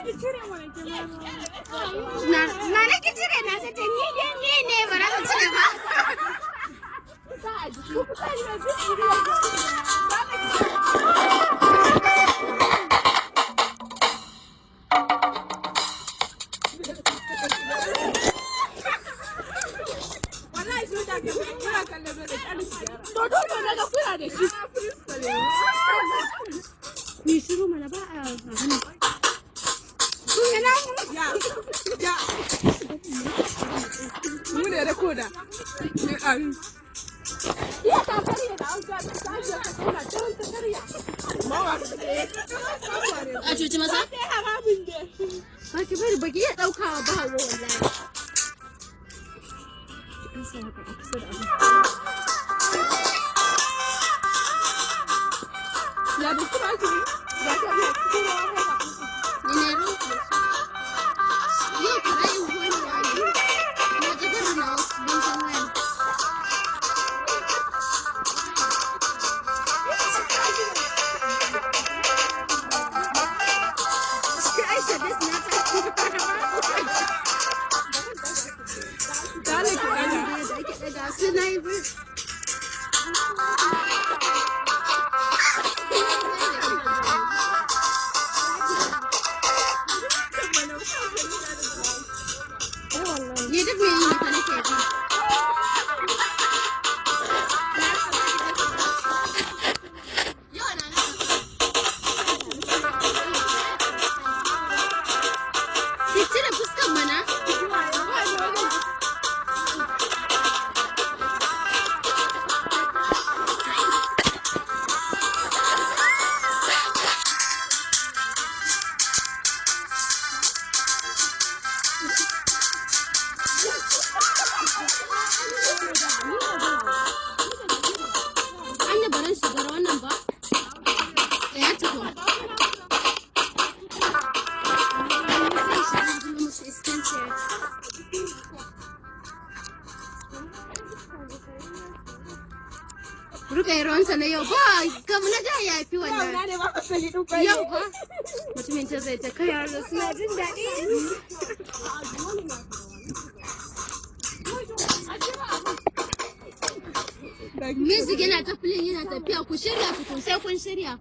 Na ki cire na ta ni ne ba za ta cire ba. Ni shiru mana ba a hannu. Mu ne da koda. Iya ta karye da an ta je ka tona don ta karya. A cuci masa? Ba ki bari baki iya daukawa ba wallahi. An sa haka a kusa da abu. Ya da kuma ki ba ta ne kuma haka. Ni ne ruku. Yau ka dai wani wani. Na ji gaba na wasu bin san wani. Shi Aisha das na ta ci ba. Dale ki Da ake daga su na yi bir. Ni duk mai yi maka nake bi. Ki cire fuskan mana. An yi barin shigar wannan ba? Da ya tafi. Ruka ruwansa na yau ba, kam na da ya fi wannan. Yau ba, mutumin ta zai ta kai yaro suna jin daɗi. Music yana ta filin yana tafiya ku shirya tukun sai kun shirya.